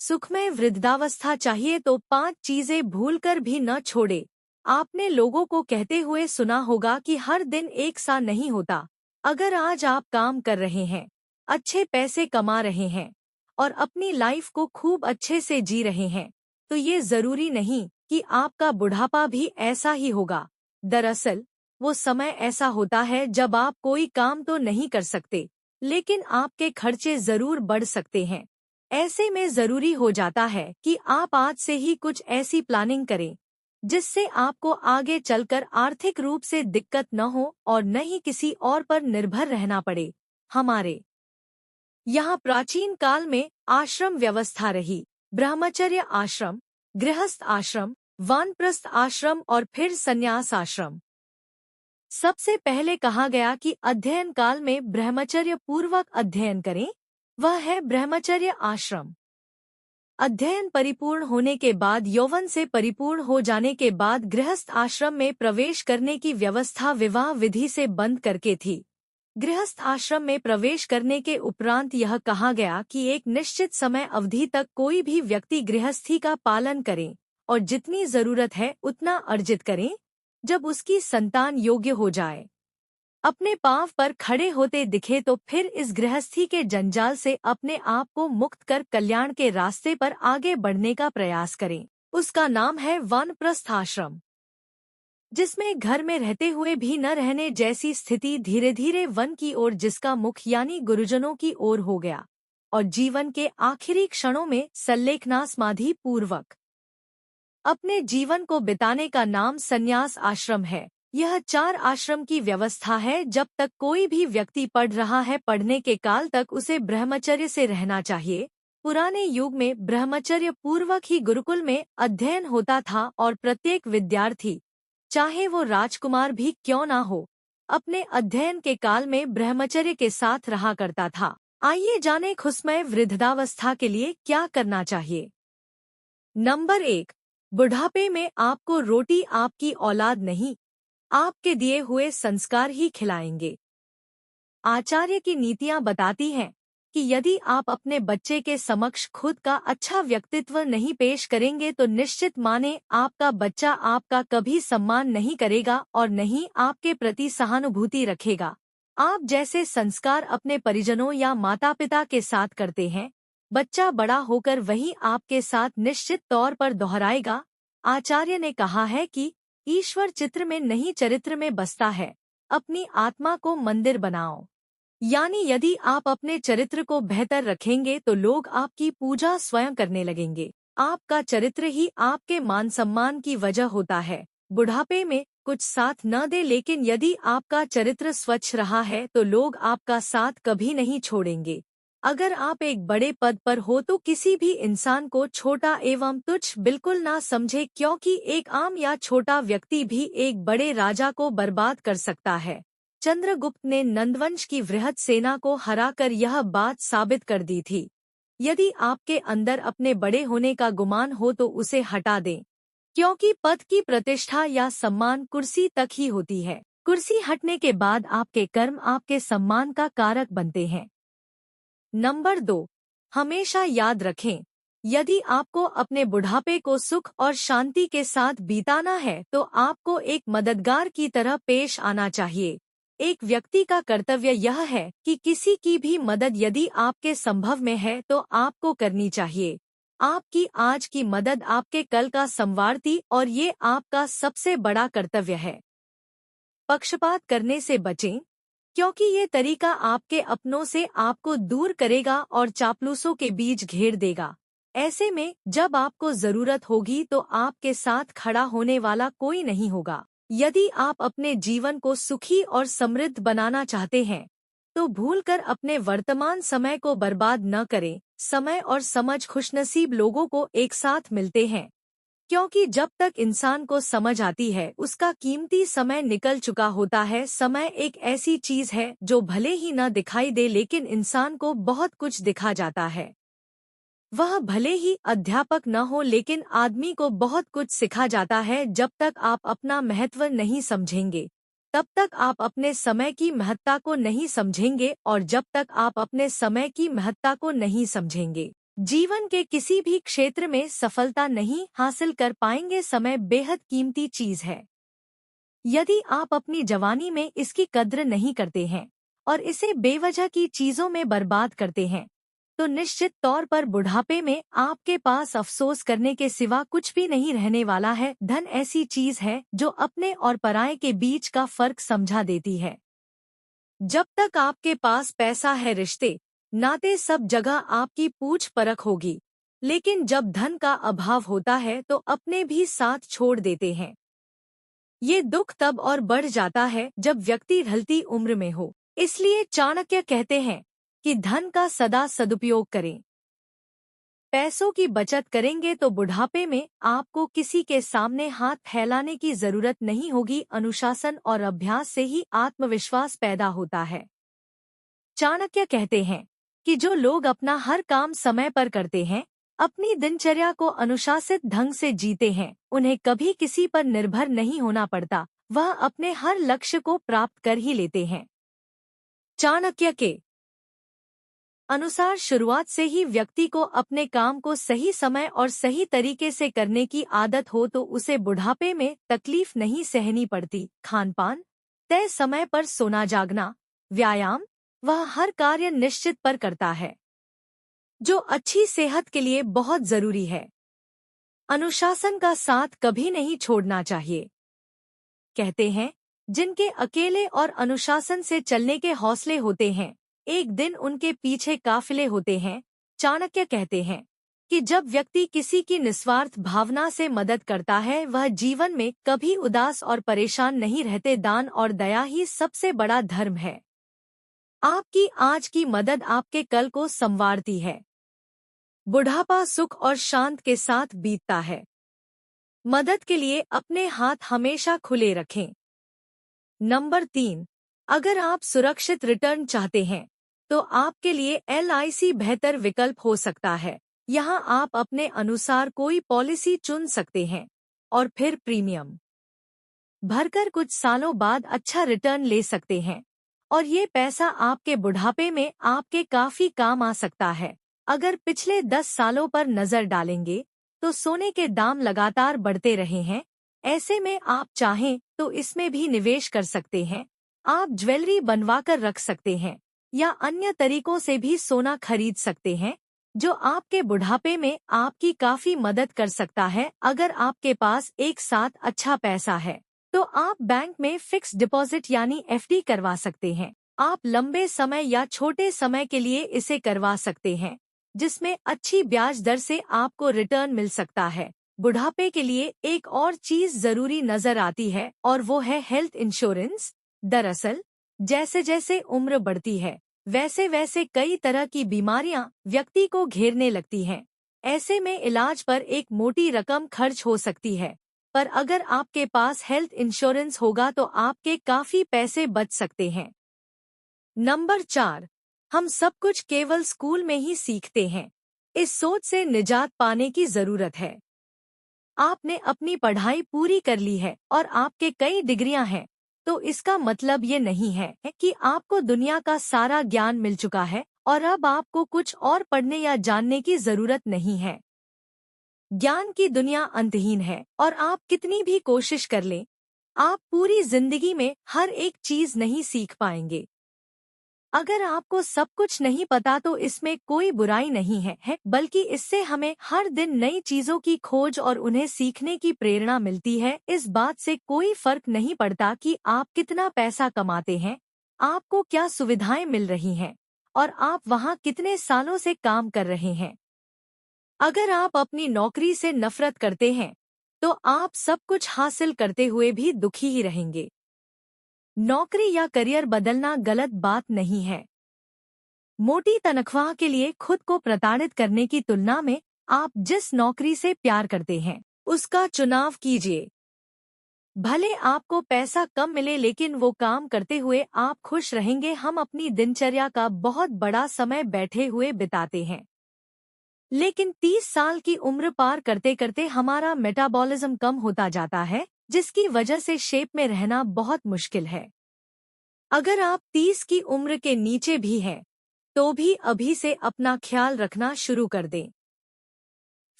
सुखमय वृद्धावस्था चाहिए तो 5 चीजें भूलकर भी न छोड़े। आपने लोगों को कहते हुए सुना होगा कि हर दिन एक सा नहीं होता। अगर आज आप काम कर रहे हैं, अच्छे पैसे कमा रहे हैं और अपनी लाइफ को खूब अच्छे से जी रहे हैं, तो ये जरूरी नहीं कि आपका बुढ़ापा भी ऐसा ही होगा। दरअसल वो समय ऐसा होता है जब आप कोई काम तो नहीं कर सकते, लेकिन आपके खर्चे जरूर बढ़ सकते हैं। ऐसे में जरूरी हो जाता है कि आप आज से ही कुछ ऐसी प्लानिंग करें जिससे आपको आगे चलकर आर्थिक रूप से दिक्कत न हो और न ही किसी और पर निर्भर रहना पड़े। हमारे यहाँ प्राचीन काल में आश्रम व्यवस्था रही। ब्रह्मचर्य आश्रम, गृहस्थ आश्रम, वानप्रस्थ आश्रम और फिर संन्यास आश्रम। सबसे पहले कहा गया कि अध्ययन काल में ब्रह्मचर्य पूर्वक अध्ययन करें, वह है ब्रह्मचर्य आश्रम। अध्ययन परिपूर्ण होने के बाद, यौवन से परिपूर्ण हो जाने के बाद गृहस्थ आश्रम में प्रवेश करने की व्यवस्था विवाह विधि से बंद करके थी। गृहस्थ आश्रम में प्रवेश करने के उपरांत यह कहा गया कि एक निश्चित समय अवधि तक कोई भी व्यक्ति गृहस्थी का पालन करे और जितनी जरूरत है उतना अर्जित करें। जब उसकी संतान योग्य हो जाए, अपने पांव पर खड़े होते दिखे, तो फिर इस गृहस्थी के जंजाल से अपने आप को मुक्त कर कल्याण के रास्ते पर आगे बढ़ने का प्रयास करें। उसका नाम है वानप्रस्थ आश्रम, जिसमें घर में रहते हुए भी न रहने जैसी स्थिति धीरे धीरे वन की ओर, जिसका मुख यानी गुरुजनों की ओर हो गया और जीवन के आखिरी क्षणों में सल्लेखना समाधि पूर्वक अपने जीवन को बिताने का नाम संन्यास आश्रम है। यह 4 आश्रम की व्यवस्था है। जब तक कोई भी व्यक्ति पढ़ रहा है, पढ़ने के काल तक उसे ब्रह्मचर्य से रहना चाहिए। पुराने युग में ब्रह्मचर्य पूर्वक ही गुरुकुल में अध्ययन होता था और प्रत्येक विद्यार्थी, चाहे वो राजकुमार भी क्यों ना हो, अपने अध्ययन के काल में ब्रह्मचर्य के साथ रहा करता था। आइए जाने खुशमय वृद्धावस्था के लिए क्या करना चाहिए। नंबर 1, बुढ़ापे में आपको रोटी आपकी औलाद नहीं, आपके दिए हुए संस्कार ही खिलाएंगे। आचार्य की नीतियां बताती हैं कि यदि आप अपने बच्चे के समक्ष खुद का अच्छा व्यक्तित्व नहीं पेश करेंगे तो निश्चित माने आपका बच्चा आपका कभी सम्मान नहीं करेगा और नहीं आपके प्रति सहानुभूति रखेगा। आप जैसे संस्कार अपने परिजनों या माता पिता के साथ करते हैं, बच्चा बड़ा होकर वही आपके साथ निश्चित तौर पर दोहराएगा। आचार्य ने कहा है कि ईश्वर चित्र में नहीं चरित्र में बसता है। अपनी आत्मा को मंदिर बनाओ, यानी यदि आप अपने चरित्र को बेहतर रखेंगे तो लोग आपकी पूजा स्वयं करने लगेंगे। आपका चरित्र ही आपके मान सम्मान की वजह होता है। बुढ़ापे में कुछ साथ न दे, लेकिन यदि आपका चरित्र स्वच्छ रहा है तो लोग आपका साथ कभी नहीं छोड़ेंगे। अगर आप एक बड़े पद पर हो तो किसी भी इंसान को छोटा एवं तुच्छ बिल्कुल ना समझे, क्योंकि एक आम या छोटा व्यक्ति भी एक बड़े राजा को बर्बाद कर सकता है। चंद्रगुप्त ने नंदवंश की वृहद सेना को हराकर यह बात साबित कर दी थी। यदि आपके अंदर अपने बड़े होने का गुमान हो तो उसे हटा दें, क्योंकि पद की प्रतिष्ठा या सम्मान कुर्सी तक ही होती है। कुर्सी हटने के बाद आपके कर्म आपके सम्मान का कारक बनते हैं। नंबर 2, हमेशा याद रखें, यदि आपको अपने बुढ़ापे को सुख और शांति के साथ बिताना है तो आपको एक मददगार की तरह पेश आना चाहिए। एक व्यक्ति का कर्तव्य यह है कि किसी की भी मदद यदि आपके संभव में है तो आपको करनी चाहिए। आपकी आज की मदद आपके कल का संवारती और ये आपका सबसे बड़ा कर्तव्य है। पक्षपात करने से बचें, क्योंकि ये तरीका आपके अपनों से आपको दूर करेगा और चापलूसों के बीच घेर देगा। ऐसे में जब आपको जरूरत होगी तो आपके साथ खड़ा होने वाला कोई नहीं होगा। यदि आप अपने जीवन को सुखी और समृद्ध बनाना चाहते हैं तो भूलकर अपने वर्तमान समय को बर्बाद न करें। समय और समझ खुशनसीब लोगों को एक साथ मिलते हैं, क्योंकि जब तक इंसान को समझ आती है उसका कीमती समय निकल चुका होता है। समय एक ऐसी चीज है जो भले ही न दिखाई दे लेकिन इंसान को बहुत कुछ दिखा जाता है। वह भले ही अध्यापक न हो लेकिन आदमी को बहुत कुछ सिखा जाता है। जब तक आप अपना महत्व नहीं समझेंगे तब तक आप अपने समय की महत्ता को नहीं समझेंगे और जब तक आप अपने समय की महत्ता को नहीं समझेंगे जीवन के किसी भी क्षेत्र में सफलता नहीं हासिल कर पाएंगे। समय बेहद कीमती चीज है। यदि आप अपनी जवानी में इसकी कद्र नहीं करते हैं और इसे बेवजह की चीजों में बर्बाद करते हैं, तो निश्चित तौर पर बुढ़ापे में आपके पास अफसोस करने के सिवा कुछ भी नहीं रहने वाला है। धन ऐसी चीज है जो अपने और पराये के बीच का फर्क समझा देती है। जब तक आपके पास पैसा है, रिश्ते नाते सब जगह आपकी पूछ परख होगी, लेकिन जब धन का अभाव होता है तो अपने भी साथ छोड़ देते हैं। ये दुख तब और बढ़ जाता है जब व्यक्ति ढलती उम्र में हो। इसलिए चाणक्य कहते हैं कि धन का सदा सदुपयोग करें। पैसों की बचत करेंगे तो बुढ़ापे में आपको किसी के सामने हाथ फैलाने की जरूरत नहीं होगी। अनुशासन और अभ्यास से ही आत्मविश्वास पैदा होता है। चाणक्य कहते हैं कि जो लोग अपना हर काम समय पर करते हैं, अपनी दिनचर्या को अनुशासित ढंग से जीते हैं, उन्हें कभी किसी पर निर्भर नहीं होना पड़ता। वह अपने हर लक्ष्य को प्राप्त कर ही लेते हैं। चाणक्य के अनुसार शुरुआत से ही व्यक्ति को अपने काम को सही समय और सही तरीके से करने की आदत हो तो उसे बुढ़ापे में तकलीफ नहीं सहनी पड़ती। खानपान, तय समय पर सोना जागना, व्यायाम, वह हर कार्य निश्चित पर करता है, जो अच्छी सेहत के लिए बहुत जरूरी है। अनुशासन का साथ कभी नहीं छोड़ना चाहिए। कहते हैं, जिनके अकेले और अनुशासन से चलने के हौसले होते हैं, एक दिन उनके पीछे काफिले होते हैं। चाणक्य कहते हैं कि जब व्यक्ति किसी की निस्वार्थ भावना से मदद करता है, वह जीवन में कभी उदास और परेशान नहीं रहते। दान और दया ही सबसे बड़ा धर्म है। आपकी आज की मदद आपके कल को संवारती है। बुढ़ापा सुख और शांत के साथ बीतता है। मदद के लिए अपने हाथ हमेशा खुले रखें। नंबर 3, अगर आप सुरक्षित रिटर्न चाहते हैं तो आपके लिए LIC बेहतर विकल्प हो सकता है। यहाँ आप अपने अनुसार कोई पॉलिसी चुन सकते हैं और फिर प्रीमियम भरकर कुछ सालों बाद अच्छा रिटर्न ले सकते हैं, और ये पैसा आपके बुढ़ापे में आपके काफी काम आ सकता है। अगर पिछले 10 सालों पर नजर डालेंगे तो सोने के दाम लगातार बढ़ते रहे हैं। ऐसे में आप चाहें तो इसमें भी निवेश कर सकते हैं। आप ज्वेलरी बनवा कर रख सकते हैं या अन्य तरीकों से भी सोना खरीद सकते हैं, जो आपके बुढ़ापे में आपकी काफी मदद कर सकता है। अगर आपके पास एक साथ अच्छा पैसा है तो आप बैंक में फिक्स डिपॉजिट यानी FD करवा सकते हैं। आप लंबे समय या छोटे समय के लिए इसे करवा सकते हैं, जिसमें अच्छी ब्याज दर से आपको रिटर्न मिल सकता है। बुढ़ापे के लिए एक और चीज जरूरी नजर आती है और वो है हेल्थ इंश्योरेंस। दरअसल जैसे जैसे उम्र बढ़ती है, वैसे वैसे कई तरह की बीमारियां व्यक्ति को घेरने लगती हैं। ऐसे में इलाज पर एक मोटी रकम खर्च हो सकती है, पर अगर आपके पास हेल्थ इंश्योरेंस होगा तो आपके काफी पैसे बच सकते हैं। नंबर 4, हम सब कुछ केवल स्कूल में ही सीखते हैं। इस सोच से निजात पाने की जरूरत है। आपने अपनी पढ़ाई पूरी कर ली है और आपके कई डिग्रियां हैं, तो इसका मतलब ये नहीं है कि आपको दुनिया का सारा ज्ञान मिल चुका है और अब आपको कुछ और पढ़ने या जानने की जरूरत नहीं है। ज्ञान की दुनिया अंतहीन है और आप कितनी भी कोशिश कर लें, आप पूरी जिंदगी में हर एक चीज नहीं सीख पाएंगे। अगर आपको सब कुछ नहीं पता तो इसमें कोई बुराई नहीं है, बल्कि इससे हमें हर दिन नई चीजों की खोज और उन्हें सीखने की प्रेरणा मिलती है। इस बात से कोई फर्क नहीं पड़ता कि आप कितना पैसा कमाते हैं, आपको क्या सुविधाएं मिल रही हैं और आप वहां कितने सालों से काम कर रहे हैं। अगर आप अपनी नौकरी से नफरत करते हैं तो आप सब कुछ हासिल करते हुए भी दुखी ही रहेंगे। नौकरी या करियर बदलना गलत बात नहीं है। मोटी तनख्वाह के लिए खुद को प्रताड़ित करने की तुलना में आप जिस नौकरी से प्यार करते हैं उसका चुनाव कीजिए। भले आपको पैसा कम मिले, लेकिन वो काम करते हुए आप खुश रहेंगे। हम अपनी दिनचर्या का बहुत बड़ा समय बैठे हुए बिताते हैं, लेकिन 30 साल की उम्र पार करते करते हमारा मेटाबॉलिज्म कम होता जाता है, जिसकी वजह से शेप में रहना बहुत मुश्किल है। अगर आप 30 की उम्र के नीचे भी हैं तो भी अभी से अपना ख्याल रखना शुरू कर दें।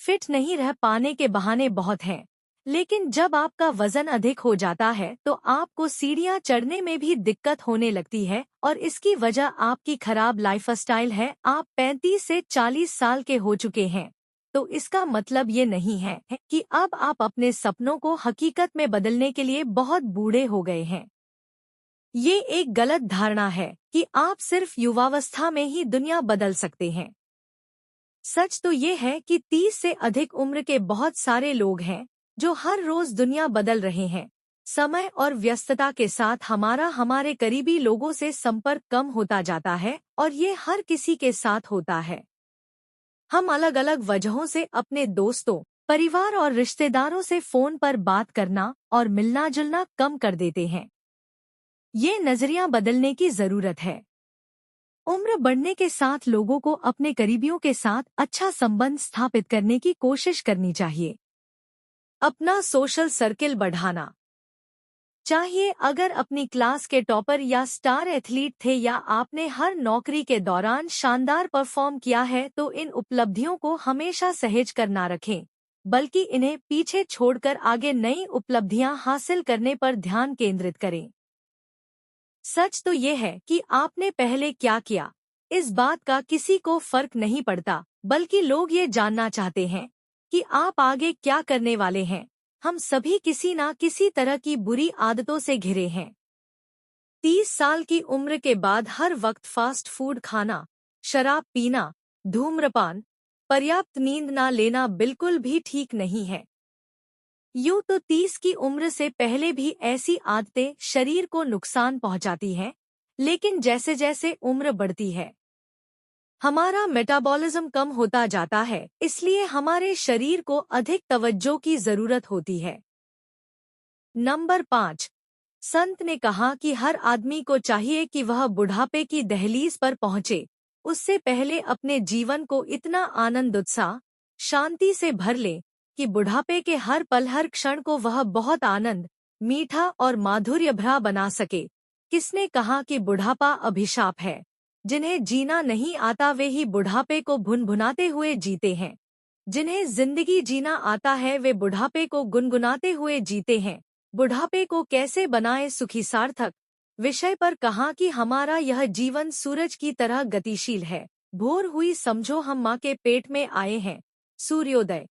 फिट नहीं रह पाने के बहाने बहुत हैं, लेकिन जब आपका वजन अधिक हो जाता है तो आपको सीढ़ियां चढ़ने में भी दिक्कत होने लगती है और इसकी वजह आपकी खराब लाइफस्टाइल है। आप 35 से 40 साल के हो चुके हैं, तो इसका मतलब ये नहीं है कि अब आप अपने सपनों को हकीकत में बदलने के लिए बहुत बूढ़े हो गए हैं। ये एक गलत धारणा है कि आप सिर्फ युवावस्था में ही दुनिया बदल सकते हैं। सच तो ये है कि 30 से अधिक उम्र के बहुत सारे लोग हैं जो हर रोज दुनिया बदल रहे हैं। समय और व्यस्तता के साथ हमारे करीबी लोगों से संपर्क कम होता जाता है और ये हर किसी के साथ होता है। हम अलग अलग वजहों से अपने दोस्तों, परिवार और रिश्तेदारों से फोन पर बात करना और मिलना जुलना कम कर देते हैं। ये नजरिया बदलने की जरूरत है। उम्र बढ़ने के साथ लोगों को अपने करीबियों के साथ अच्छा संबंध स्थापित करने की कोशिश करनी चाहिए। अपना सोशल सर्किल बढ़ाना चाहिए। अगर अपनी क्लास के टॉपर या स्टार एथलीट थे या आपने हर नौकरी के दौरान शानदार परफॉर्म किया है तो इन उपलब्धियों को हमेशा सहेज कर ना रखें, बल्कि इन्हें पीछे छोड़कर आगे नई उपलब्धियां हासिल करने पर ध्यान केंद्रित करें। सच तो ये है कि आपने पहले क्या किया, इस बात का किसी को फर्क नहीं पड़ता, बल्कि लोग ये जानना चाहते हैं कि आप आगे क्या करने वाले हैं। हम सभी किसी ना किसी तरह की बुरी आदतों से घिरे हैं। 30 साल की उम्र के बाद हर वक्त फास्ट फूड खाना, शराब पीना, धूम्रपान, पर्याप्त नींद ना लेना बिल्कुल भी ठीक नहीं है। यूं तो 30 की उम्र से पहले भी ऐसी आदतें शरीर को नुकसान पहुंचाती हैं, लेकिन जैसे जैसे उम्र बढ़ती है हमारा मेटाबॉलिज्म कम होता जाता है, इसलिए हमारे शरीर को अधिक तवज्जो की जरूरत होती है। नंबर 5, संत ने कहा कि हर आदमी को चाहिए कि वह बुढ़ापे की दहलीज पर पहुंचे उससे पहले अपने जीवन को इतना आनंद उत्साह शांति से भर ले कि बुढ़ापे के हर पल हर क्षण को वह बहुत आनंद, मीठा और माधुर्य भरा बना सके। किसने कहा कि बुढ़ापा अभिशाप है? जिन्हें जीना नहीं आता वे ही बुढ़ापे को भुनभुनाते हुए जीते हैं। जिन्हें जिंदगी जीना आता है वे बुढ़ापे को गुनगुनाते हुए जीते हैं। बुढ़ापे को कैसे बनाए सुखी सार्थक विषय पर कहा कि हमारा यह जीवन सूरज की तरह गतिशील है। भोर हुई समझो हम माँ के पेट में आए हैं, सूर्योदय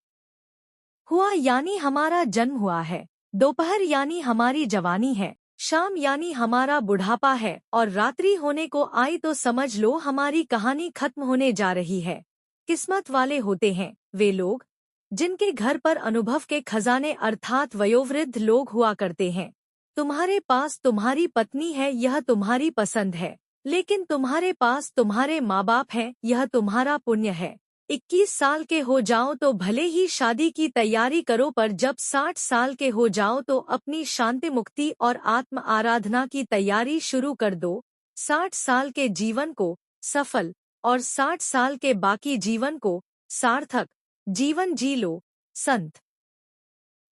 हुआ यानी हमारा जन्म हुआ है, दोपहर यानी हमारी जवानी है, शाम यानी हमारा बुढ़ापा है और रात्रि होने को आई तो समझ लो हमारी कहानी खत्म होने जा रही है। किस्मत वाले होते हैं वे लोग जिनके घर पर अनुभव के खजाने अर्थात वयोवृद्ध लोग हुआ करते हैं। तुम्हारे पास तुम्हारी पत्नी है, यह तुम्हारी पसंद है, लेकिन तुम्हारे पास तुम्हारे माँ बाप हैं, यह तुम्हारा पुण्य है। 21 साल के हो जाओ तो भले ही शादी की तैयारी करो, पर जब 60 साल के हो जाओ तो अपनी शांति मुक्ति और आत्म आराधना की तैयारी शुरू कर दो। 60 साल के जीवन को सफल और 60 साल के बाकी जीवन को सार्थक जीवन जी लो। संत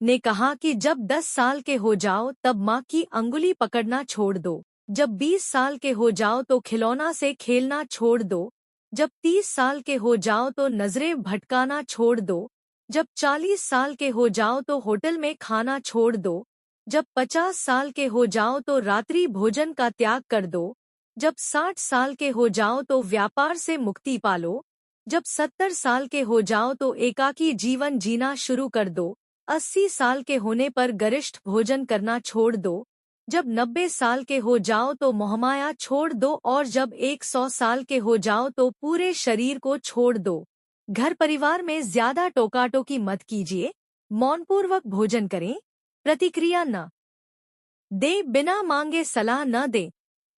ने कहा कि जब 10 साल के हो जाओ तब माँ की अंगुली पकड़ना छोड़ दो, जब 20 साल के हो जाओ तो खिलौना से खेलना छोड़ दो, जब 30 साल के हो जाओ तो नजरें भटकाना छोड़ दो, जब 40 साल के हो जाओ तो होटल में खाना छोड़ दो, जब 50 साल के हो जाओ तो रात्रि भोजन का त्याग कर दो, जब 60 साल के हो जाओ तो व्यापार से मुक्ति पालो, जब 70 साल के हो जाओ तो एकाकी जीवन जीना शुरू कर दो, 80 साल के होने पर गरिष्ठ भोजन करना छोड़ दो, जब 90 साल के हो जाओ तो मोहमाया छोड़ दो और जब 100 साल के हो जाओ तो पूरे शरीर को छोड़ दो। घर परिवार में ज्यादा टोकाटोकी मत कीजिए, मौनपूर्वक भोजन करें, प्रतिक्रिया न दे, बिना मांगे सलाह न दे,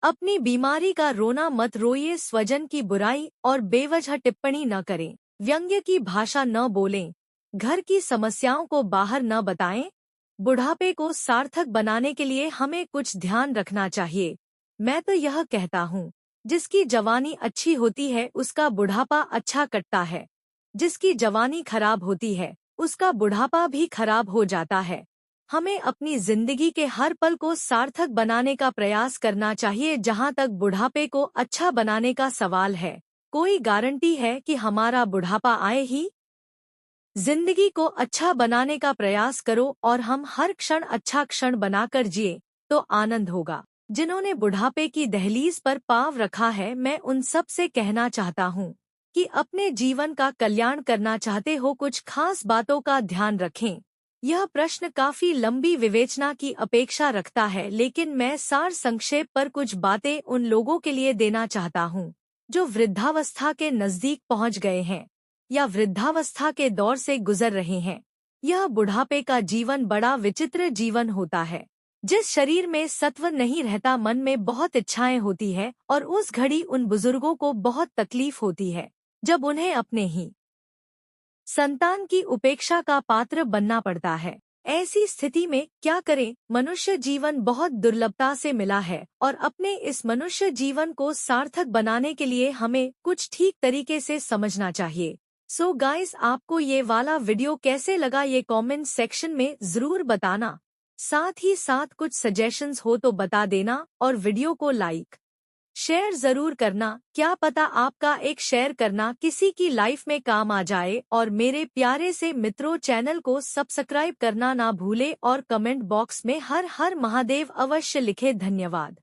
अपनी बीमारी का रोना मत रोइए, स्वजन की बुराई और बेवजह टिप्पणी न करें, व्यंग्य की भाषा न बोलें, घर की समस्याओं को बाहर न बताएं। बुढ़ापे को सार्थक बनाने के लिए हमें कुछ ध्यान रखना चाहिए। मैं तो यह कहता हूँ, जिसकी जवानी अच्छी होती है उसका बुढ़ापा अच्छा कटता है, जिसकी जवानी खराब होती है उसका बुढ़ापा भी खराब हो जाता है। हमें अपनी जिंदगी के हर पल को सार्थक बनाने का प्रयास करना चाहिए। जहाँ तक बुढ़ापे को अच्छा बनाने का सवाल है, कोई गारंटी है कि हमारा बुढ़ापा आए ही? जिंदगी को अच्छा बनाने का प्रयास करो और हम हर क्षण अच्छा क्षण बनाकर जिए तो आनंद होगा। जिन्होंने बुढ़ापे की दहलीज पर पांव रखा है, मैं उन सब से कहना चाहता हूँ कि अपने जीवन का कल्याण करना चाहते हो, कुछ खास बातों का ध्यान रखें। यह प्रश्न काफी लंबी विवेचना की अपेक्षा रखता है, लेकिन मैं सार संक्षेप पर कुछ बातें उन लोगों के लिए देना चाहता हूँ जो वृद्धावस्था के नजदीक पहुँच गए हैं या वृद्धावस्था के दौर से गुजर रहे हैं। यह बुढ़ापे का जीवन बड़ा विचित्र जीवन होता है। जिस शरीर में सत्व नहीं रहता, मन में बहुत इच्छाएं होती है और उस घड़ी उन बुजुर्गों को बहुत तकलीफ होती है जब उन्हें अपने ही संतान की उपेक्षा का पात्र बनना पड़ता है। ऐसी स्थिति में क्या करें? मनुष्य जीवन बहुत दुर्लभता से मिला है और अपने इस मनुष्य जीवन को सार्थक बनाने के लिए हमें कुछ ठीक तरीके से समझना चाहिए। सो गाइस, आपको ये वाला वीडियो कैसे लगा ये कमेंट सेक्शन में जरूर बताना। साथ ही साथ कुछ सजेशंस हो तो बता देना और वीडियो को लाइक शेयर जरूर करना। क्या पता आपका एक शेयर करना किसी की लाइफ में काम आ जाए। और मेरे प्यारे से मित्रों, चैनल को सब्सक्राइब करना ना भूले और कमेंट बॉक्स में हर हर महादेव अवश्य लिखे। धन्यवाद।